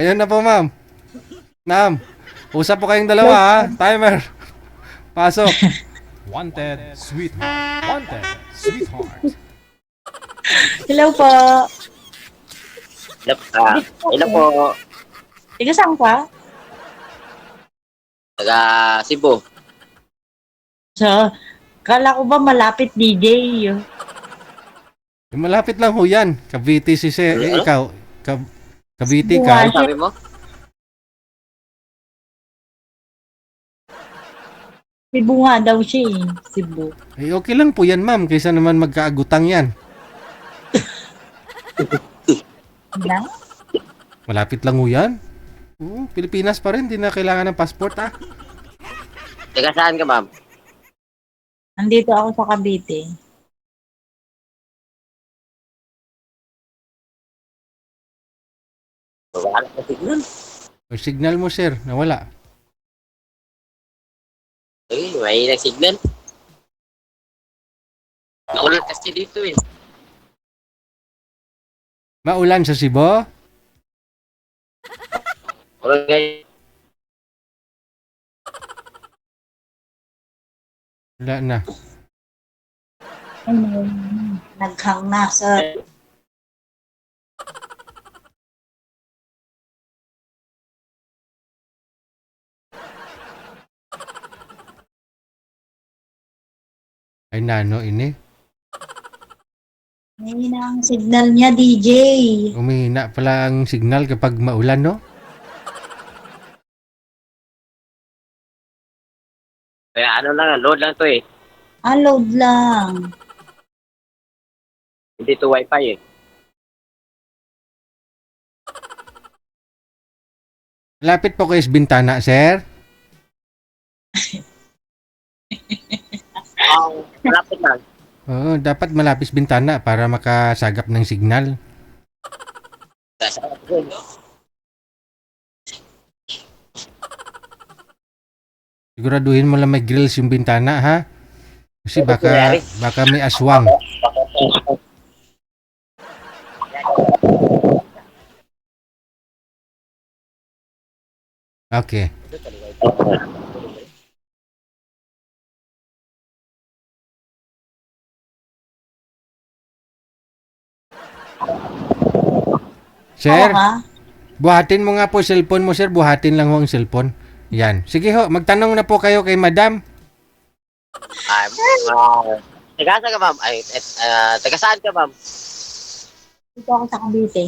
Ayun na po, ma'am. Ma'am, usap po kayong dalawa, ha? Timer. Pasok. Wanted, sweetheart. Wanted, sweetheart. Hello po. Hello, Dito po hello ako. po, Tiga saan ka? taga Cebu. So, kala ko ba malapit DJ? Malapit lang ho yan. Cavite si Se. Ano? Ikaw. Cavite Buwan. ka. Ano sabi mo? Cebu nga daw siya eh. Cebu. Eh, okay lang po yan, ma'am. Kaysa naman magkaagutang yan. Na? Malapit lang ho yan. Pilipinas pa rin. Di na kailangan ng passport, ha? Taga saan ka, ma'am? Nandito ako sa Cavite. Wala ka signal. O signal mo, sir. Nawala. Ay, may signal. Naulan kasi dito eh. Maulan sa Cebu? Wala ngayon. Wala na. Ano? Naghang na sa... Ay, nano ini. Ngayon ang signal niya, DJ. Umihina pala ang signal kapag maulan, no? Kaya ano lang, load lang to eh. Load lang. Hindi to wifi eh. Lapit po kayo sa bintana, sir. Malapit lang. Oo, dapat malapit sa bintana para makasagap ng signal. Nasa ako. Siguraduhin mo lang may grills yung bintana, ha? Kasi baka may aswang. Okay. Sir, Oo ka? buhatin mo nga po cellphone mo, sir. Buhatin lang ho ang cellphone. Yan. Sige ho, magtanong na po kayo kay madam. Taga saan ka, ma'am? Ay, taga saan ka, ma'am? Dito ako sa Cavite.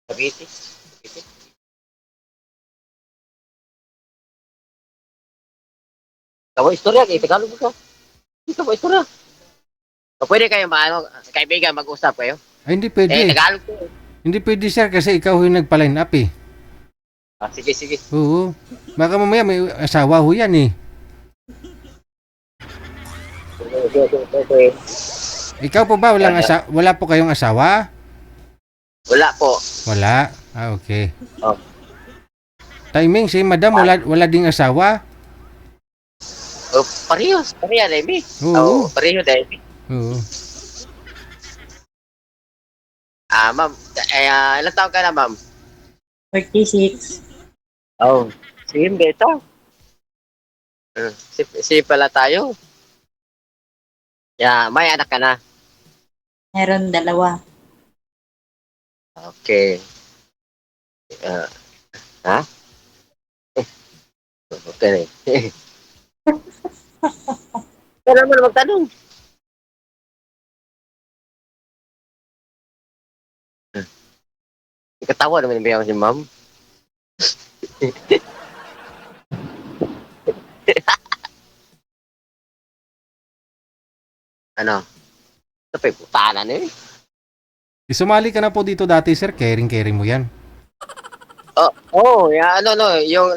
Cavite. Cavite. Kamu istorya, kay Tagalog ka. Hindi ka mo istorya. Pwede kayo kaibigan, mag-usap kayo. Ay, hindi pwede. Tagalog ko. Hindi pwede, sir, kasi ikaw ho yung nagpa-line up, eh. Sige, sige. Oo. Baka mamaya may asawa ho yan, eh. Okay. Ikaw po ba wala po kayong asawa? Wala po. Wala. Ah, okay. Oh. Timing, si madam wala ding asawa? Oh, parehas. Pareha, Demi. Oo. Oh, pareho, Demi. Oo. Ma'am, ilang taon ka na, ma'am? 36. Oh, same beto. Si pala tayo. May anak ka na. Meron dalawa. Okay. Ha? Okay. Kailan mo na magtanong? Katawa naman yung si ma'am. Ano? Ito pa yung putanan eh. Isumali ka na po dito dati, sir. Caring mo yan. Yung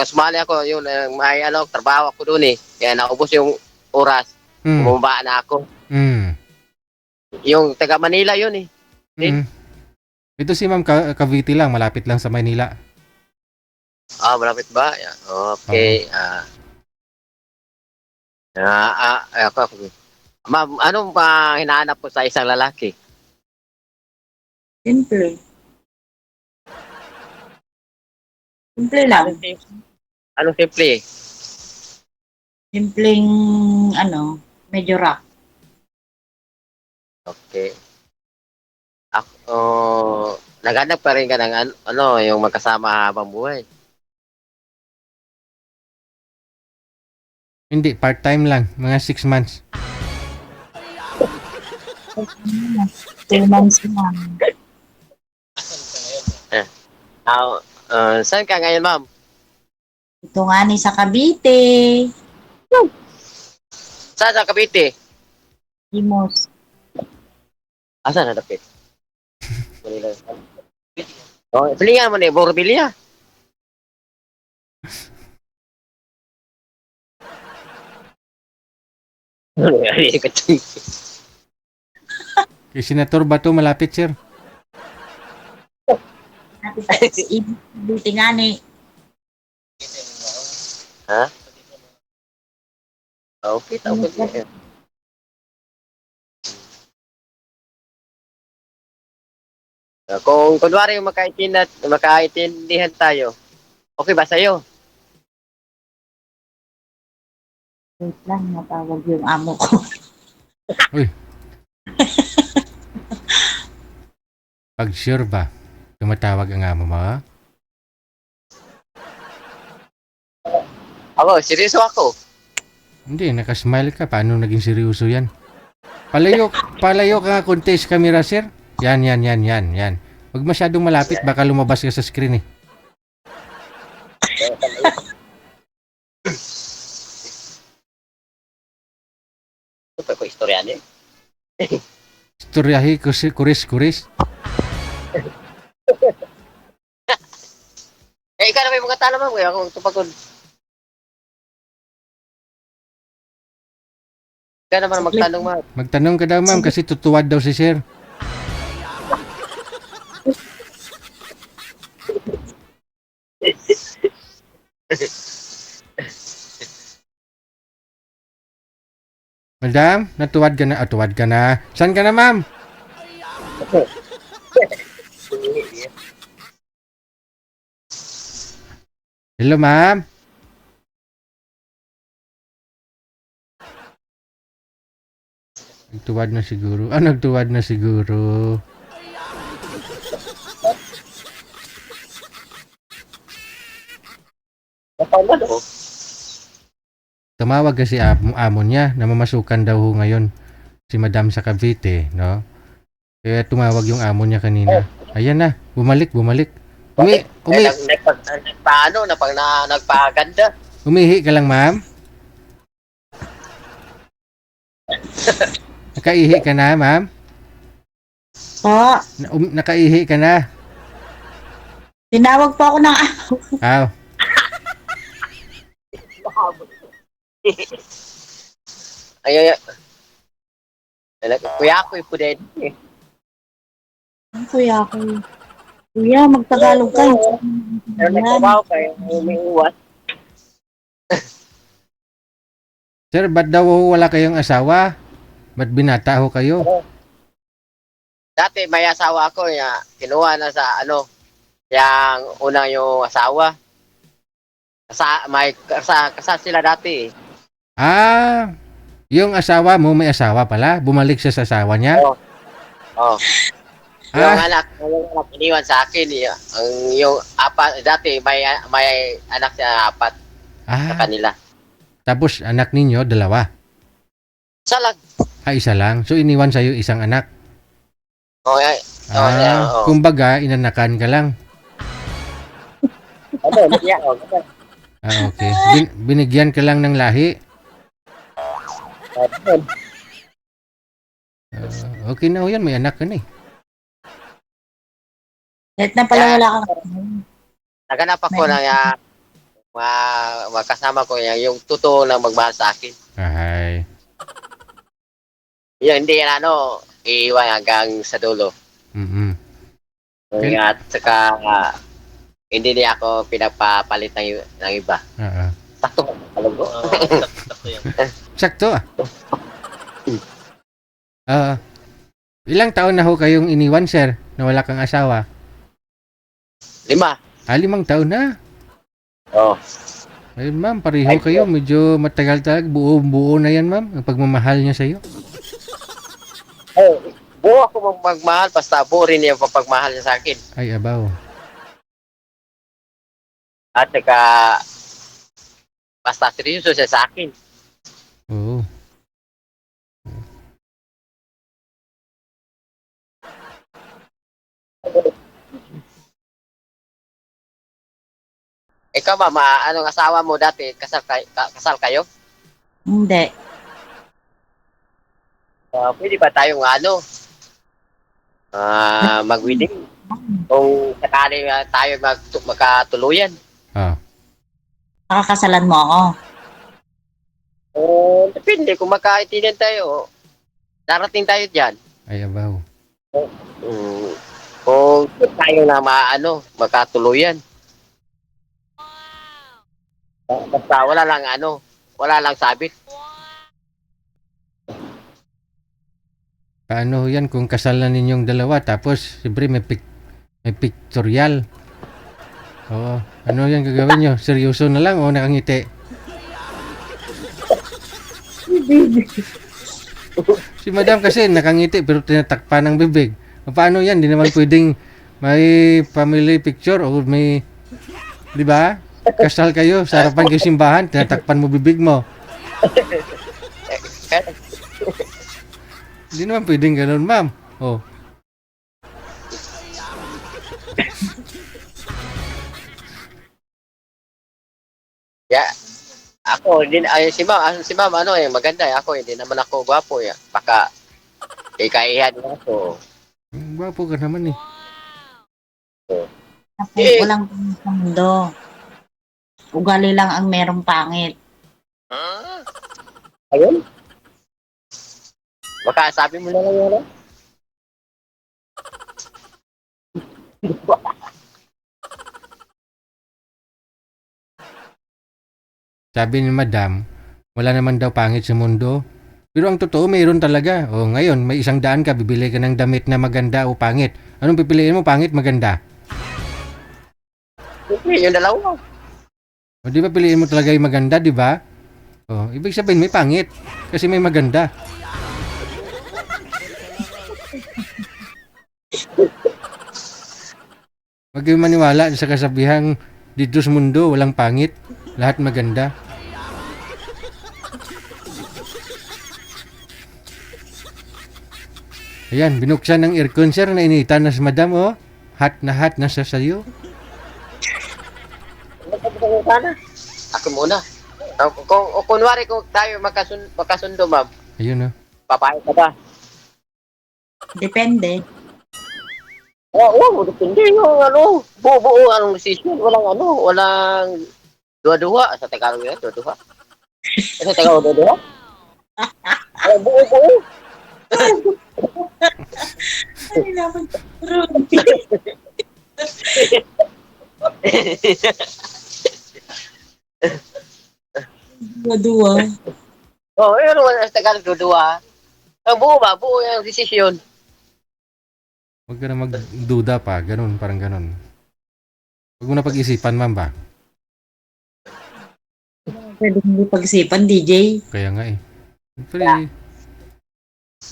sumali ako, yung may trabaho ako doon eh. Kaya naubos yung oras, Mm. bumaba na ako. Mm. Yung taga Manila yun eh. Mm. Ito si Ma'am Cavite lang, malapit lang sa Maynila. Malapit ba? Yeah. Okay. Ako. Ma'am, anong hinahanap po sa isang lalaki? Simple. Simple lang. Anong simple? Simpleng, medyo rock. Okay. Ako, naghanap pa rin ka ng yung magkasama habang buhay. Hindi, part-time lang. Mga 6 months. 2 months lang. Saan ka ngayon, ma'am? Ito nga ni sa Cavite. Saan sa Cavite? Imos. Asan na dapit? Manila. Oh, pilingan mo ni Borbilia. Kay Senator Bato malapit, sir. Cavite nga ni. Ha? Okay, okay. Kung kunwari magkaintindihan tayo, okay ba sa'yo? Wait lang, natawag yung amo ko. Uy. Pag sure ba, tumatawag ang amo mo, ha? Ako, seryoso ako. Hindi, nakasmile ka. Paano naging seryoso yan? Palayo ka konti sa camera, sir. Yan. Huwag masyadong malapit, baka lumabas ka sa screen, eh. Ito pa ko istorya niya. Istoryahi, kuris. Ikaw na may mga tanong mo, kaya akong tupagod. Ikaw naman magtanong, ma'am. Magtanong ka daw, ma'am, kasi tutuwad daw si sir. Madam, natuwad ka na. Tuwad ka na. Saan ka na, ma'am? Hello, ma'am. Nagtuwad na siguro. Nagtuwad na siguro. Tumawag kasi amo niya na mamasukan daw ho ngayon si Madam sa Cavite, no? Kaya tumawag yung amo niya kanina. Ayan na, bumalik. Nagpaganda. Umihi ka lang, ma'am? Nakaihi ka na, ma'am? Po, Nakaihi ka na? tinawag po ako ng amo. Aw. Ay. Kuya ako yung pudet. Kuya ko. Kuya, magtagalog ka. Pero nagkabaw kayo, umiiwas. Sir, ba't daw ho wala kayong asawa? Ba't binata ho kayo? Dati may asawa ako, kinuha na sa yung unang yung asawa. Kasal sila dati. Yung asawa mo may asawa pala? Bumalik siya sa asawa niya? Oh. Yung anak iniwan sa akin. Yung apat, dati may anak siya apat sa kanila. Tapos anak ninyo, dalawa? Isa lang. Isa lang? So iniwan sa'yo isang anak? Okay. Kumbaga, inanakan ka lang? Okay. Binigyan ka lang ng lahi? Okay na ho yan, may anak ka na eh. Kahit na pala wala kang Naganap ako ng makasama ko yung totoo lang magmahal sa akin. Ay. Yung hindi yan iiwan hanggang sa dulo. At saka hindi niya ako pinapapalit ng iba. Sakto ba? Alam ko. Sakto Ilang taon na ho kayong iniwan, sir? na wala kang asawa? 5. 5 taon na. Oh. Ayun ma'am, pareho kayo. Medyo matagal talaga. Buo na yan ma'am. Ang pagmamahal niya sa'yo. Buo ako magmahal, basta buo rin yung pagmahal niya sa akin. Ay, abaw. At saka, basta seryoso siya sa akin. Oo. Ikaw ba, anong asawa mo dati? Kasal kayo? Hindi. Pwede ba tayong mag-wedding? Kung sakali tayo magkatuluyan. Ah. Pakakasalan mo ako. Depende kung magkaintindihan tayo. Darating tayo dyan. Ay, abaw. Kung tayo na magkatuluyan. Basta wala lang sabit. Paano yan kung kasal na ninyong dalawa tapos siyempre may pictorial? Oo. Ano yan gagawin nyo? Seryoso na lang o nakangiti? Si madam kasi nakangiti pero tinatakpan ng bibig. Paano yan? Di naman pwedeng may family picture o may... Di ba? Kasal kayo, sa harapan kayo simbahan, tinatakpan mo bibig mo. Hindi naman pwedeng ganun, ma'am. Oh. Yeah. Ako, si ma'am, maganda eh. Ako, hindi naman ako gwapo eh. Baka, ikahihan ako. Gwapo ka naman eh. Kasi walang pangit sa mundo. Ugali lang ang merong pangit. Ayun? Baka sabi mo na lang yun. Sabi ni madam, wala naman daw pangit sa mundo. Pero ang totoo, mayroon talaga. O ngayon, may 100 ka, bibili ka ng damit na maganda o pangit. Anong pipiliin mo, pangit, maganda? Yung dalawa. O di ba piliin mo talaga yung maganda, di ba? O, ibig sabihin may pangit. Kasi may maganda. Huwag kayong maniwala sa kasabihang dito sa mundo, walang pangit. Lahat maganda. Ayan, binuksan ng aircon sir, nainitan na si madam, oh. Hot na sa sayo. Ako muna. Kung kunwari kung tayo magkasundo, ma'am, Ayun, oh. papayag ka ba? Depende. Oo, depende yung buo anong decision. Walang dua-dua. Sa Tagalog yan, dua-dua. Sa Tagalog, dua-dua? Buo. Ay, naman. Dua-dua. Yun sa Tagalog, dua-dua. Ang buo yung decision. Huwag ka na magduda pa, ganun, parang ganun. Huwag mo na pag-isipan, ma'am ba? Pwede hindi pag-isipan, DJ. Kaya nga eh. Siyempre,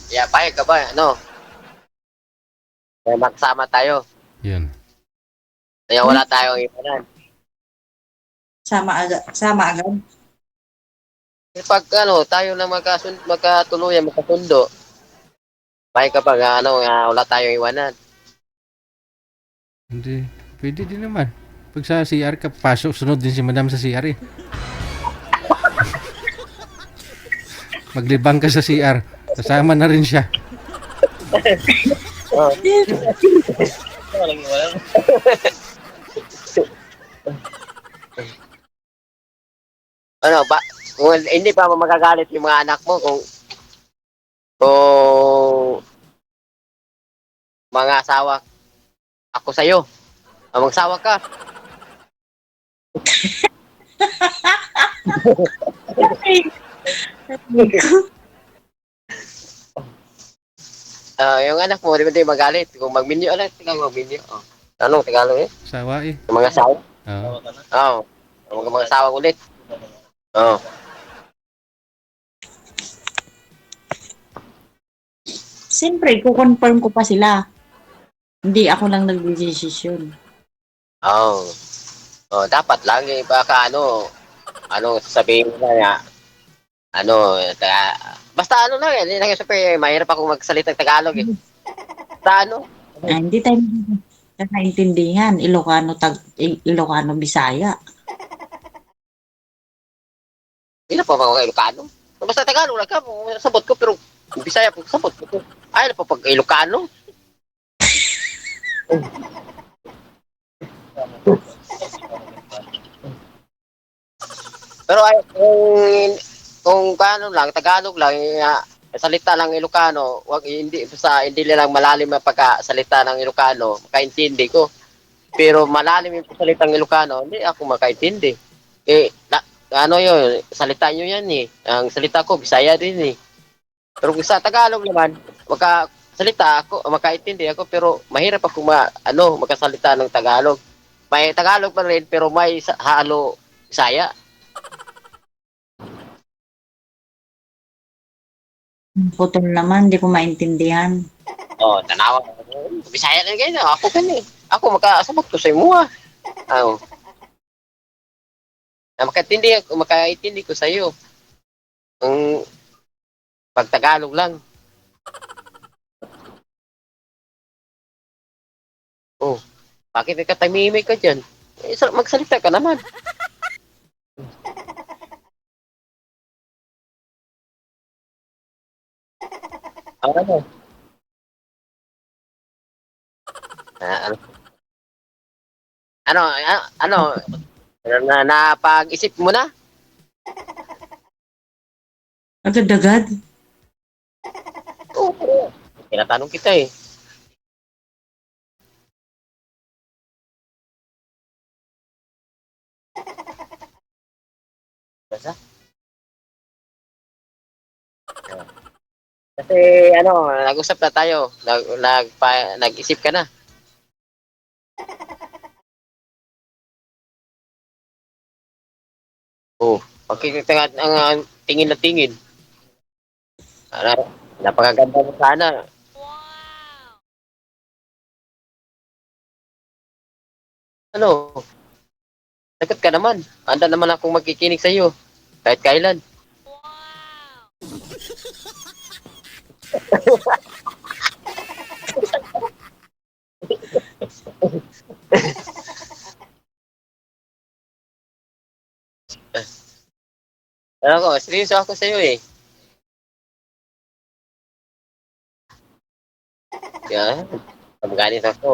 Yeah, payag ka ba? Magsama tayo. yun. Kaya wala tayong ipanan. Sama agad. Pag tayo na magkatuluyan, magkasundo, payag ka ba wala tayong iwanan. Hindi, pwede din naman. Pag sa CR ka, pasok, sunod din si madam sa CR eh. Maglibang ka sa CR, kasama na rin siya. Walang iwanan. Kung hindi pa magagalit yung mga anak mo kung mga asawa ako sa'yo. Magsawa ka. Yung anak mo, di magalit. Kung magminyo, alam, tingnan magminyo. Oh. Anong Tagalog eh? Sawa eh. Yung mga sawa? Oo. Oo. Mga sawa ulit. Oo. Siyempre, kukonfirm ko pa sila. Hindi ako lang nagdedesisyon. Oo. Oh, dapat lang eh, baka sasabihin nila nga, basta lang eh, hindi lang super, mahirap akong magsalita ng Tagalog eh. Basta Hindi tayo nakaintindihan. Ilocano, Bisaya. hindi na pa mga Ilocano. Basta Tagalog lang ka, sabot ko, pero Bisaya po, sabot ko. Ay, na pa pag Ilocano. Pero ay, kung paano lang, Tagalog lang, salita lang Ilocano, hindi lang malalim ang pagkasalita ng Ilocano, makaintindi ko. Pero malalim yung salitang Ilocano, hindi ako makaintindi. Yun, salita nyo yan eh. Ang salita ko, Bisaya din eh. Pero sa Tagalog naman, makaintindi ako, pero mahirap ako makasalita ng Tagalog. May Tagalog pa rin, pero may halo Bisaya. Putol naman, hindi ko maintindihan. Oh, tanawa. Bisaya lang ganyan. Ako gani. Ako makasabot ko sa imo ah. Oh. Makaintindi ko sa iyo. Ang pagtagalog lang. Oh, bakit ka tamimik ka diyan? Magsalita ka naman. Ano? Ah, ano? Ano? Napag-isip mo na? Agad-agad. Oo. Tinatanong kita eh. Basta? Kasi nag-usap na tayo. Nag-isip ka na. Oh, pakikita nga ang tingin na tingin. Napakaganda mo sana. Ano? Sagot ka naman. Handa naman akong magkikinig sa iyo. Kahit kailan. Seryoso ako sa iyo eh. Kaya, pag ganit ako,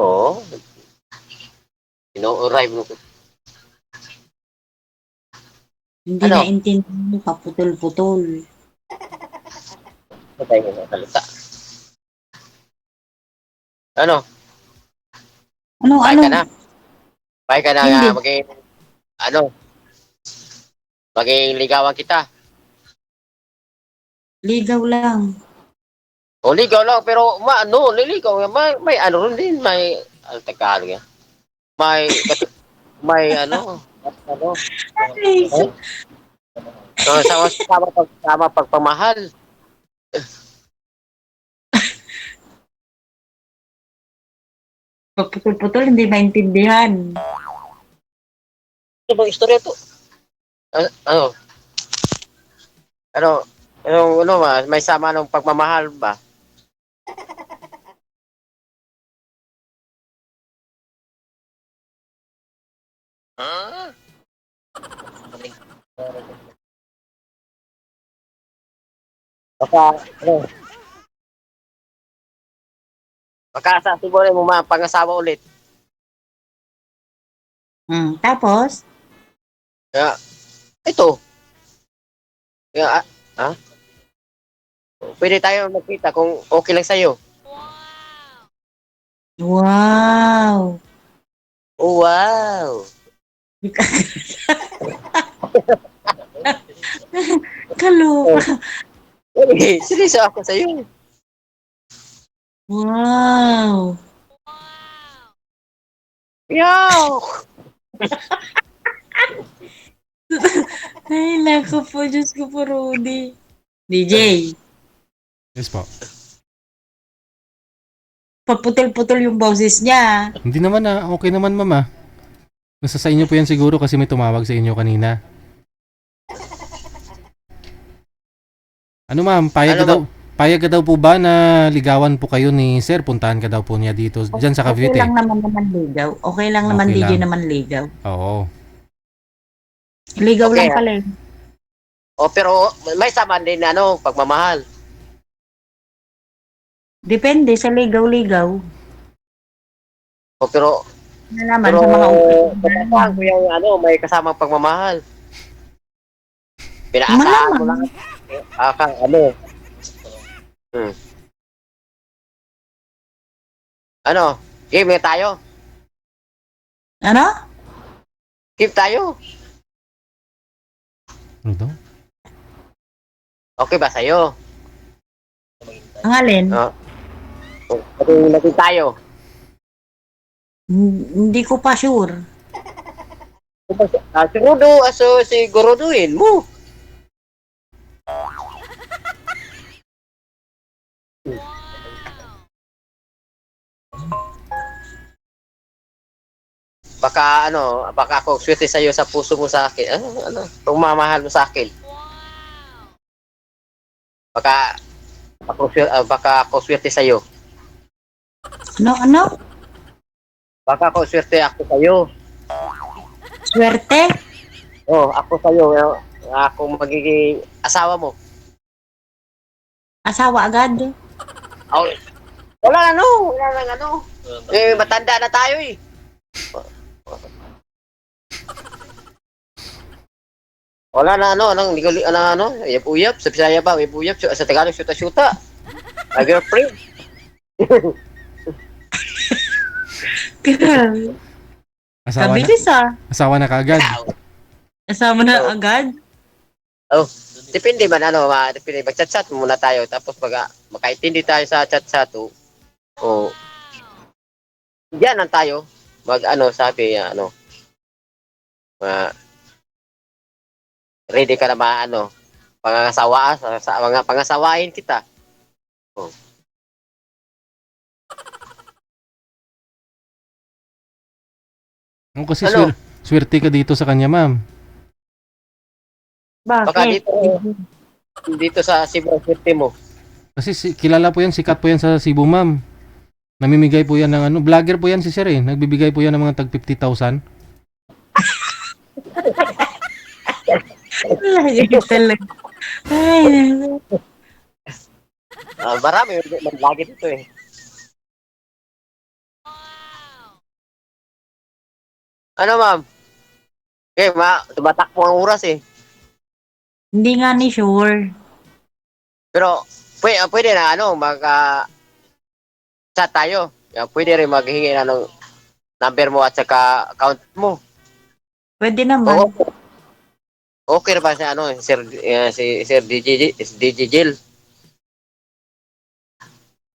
ino-arrive mo. Hindi Ano? naintindihan pa, putol-putol. Ano tayo salita? Ano? Ano, Bye ano? ka na. Bye ka na Hindi. nga. Maging ligawan kita. Ligaw lang. O ligaw lang, pero liligaw. May rin din. May, Tagalog yan. May, may ano, Ay, eh? Sama pagpamahal. pag putol-putol, hindi maintindihan. Ano bang istorya to? Ano? Ano? May sama ng pagmamahal ba? Baka, baka sa siguro mo pangasawa ulit. Tapos, Kaya, ito. Kaya, pwede tayo magkita kung okay lang sa'yo. wow. Oh, wow. Kaloka. Seryoso ako sa'yo. Wow! Yo! Ay, naku po, Diyos ko po, Rudy. DJ, Yes po. paputil-putil yung boses niya. Hindi naman na, okay naman mama. Nasa sa inyo po yan siguro kasi may tumawag sa inyo kanina. Ano ma'am, payag ka daw po ba na ligawan po kayo ni sir? Puntahan ka daw po niya dito, dyan sa Okay Cavite. lang naman ligaw. Okay lang naman, Okay DJ lang. naman ligaw. Oo. Ligaw Okay. lang pala eh. O, pero may saman din pagmamahal. Depende sa ligaw-ligaw. O, pero Na naman pero sa mga pagmamahal ko yung may kasamang pagmamahal. Pinaasahan mo lang. Hmm. Game na tayo. Ano? Game tayo. Ano daw? Okay ba sa'yo? Ang alin? Pati natin tayo. Hindi ko pa sure. Siguruduhin mo. Baka ako swerte sa'yo sa puso mo sa akin. Pagmamahal mo sa akin. Baka ako swerte sa'yo. Ano? Baka ako swerte ako sa'yo. Swerte? Ako sa'yo. Ako magiging asawa mo. Asawa agad? Oh, wala na. Matanda na tayo eh. Wala na uyap-uyap, sa Bisaya ba, uyap-uyap, sa Tagalog, syuta-syuta. My girlfriend. Grabe. Asawa na, Kabilis ah. asawa na kaagad. Asawa na agad? Depende man, depende, mag-chat-chat muna tayo, tapos makaintindi tayo sa chat-chat, diyan lang tayo, ready ka na sa mga pangasawain kita. Kasi Ano? swerte ka dito sa kanya ma'am. Baka Bakit? dito sa Cebu City mo. Kasi kilala po yan, sikat po yan sa Cebu ma'am. Namimigay po yan ng vlogger po yan si sir eh. Nagbibigay po yan ng mga tag 50,000. Lagi talaga. Ay, naku. Marami lagi dito eh. Ano ma'am? Tumatakbo ang oras eh. Hindi nga ni sure. Pero pwede na chat tayo. Pwede rin maghingi ng number mo at saka account mo. Pwede naman. Okay ba si Sir DJ Jill?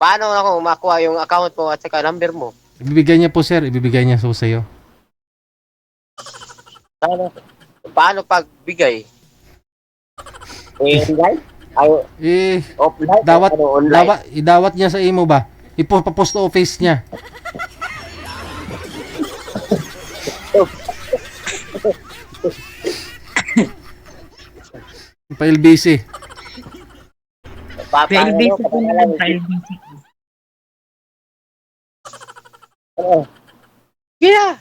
Paano ako makuha yung account mo at saka number mo? Ibibigay niya po sir, ibibigay niya so sa'yo. Paano pagbigay? Online? Offline? Online? Idawat niya sa imo ba? Ipopost office niya. Pa-LBC. PLBC po naman. Yeah.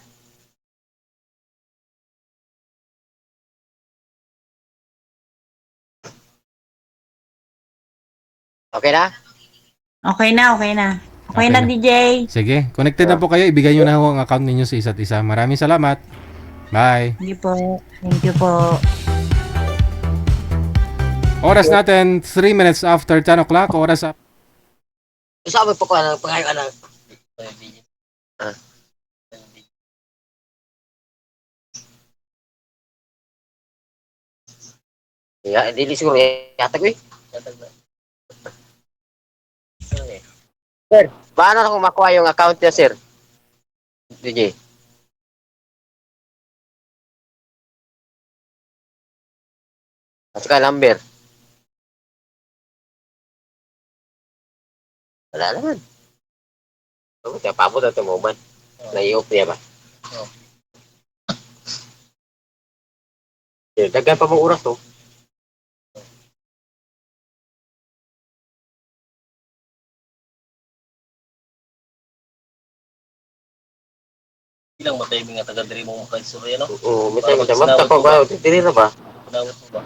Okay na? Okay na. Okay Okay na, na. DJ. Sige, connected na po kayo. Ibigay niyo na ho ang account ninyo sa isa't isa. Maraming salamat. Bye. Thank you po. Thank you po. Oras natin 3 minutes after 10 o'clock. Oras Sabi po ko pangayon hindi siguro yatag eh. Sir, paano ako makuha yung account niya, sir? DJ. At saka number. Wala naman. Oh, kaya pabot na ito mo ba? Nai-off niya ba? Oo. Dagdag pa mong oras to. Ilang matay nga taga diri mo kay Surya no. Oo, may tayo magdamag ko ba? Titiri na ba? Nawat mo ba?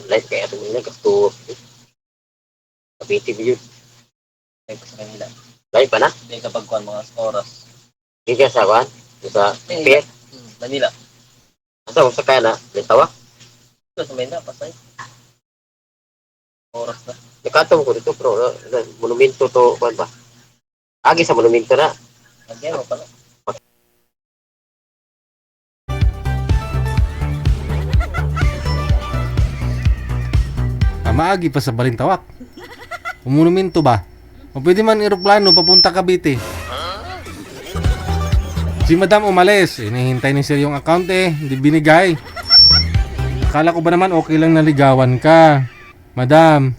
Light kaya ito nila kasto. Kapiti yun. Kay sa kanila. Light pa na? Di kapag kuan mga oras. Hindi ka sa kuhan? Sa pier? Manila. Asa mo sa kaya na? May tawa? Ito sa Manila pasay. Oras na. Nakatong ko dito bro. Monumento to kuhan ba? Agi sa monumento na. Nagyan mo pala. Maagi pa sa Balintawak. Monumento ba? O pwede man eroplano papunta Cavite. Si Madam umalis. Hinihintay ni Sir yung account hindi binigay. Akala ko ba naman okay lang naligawan ka. Madam,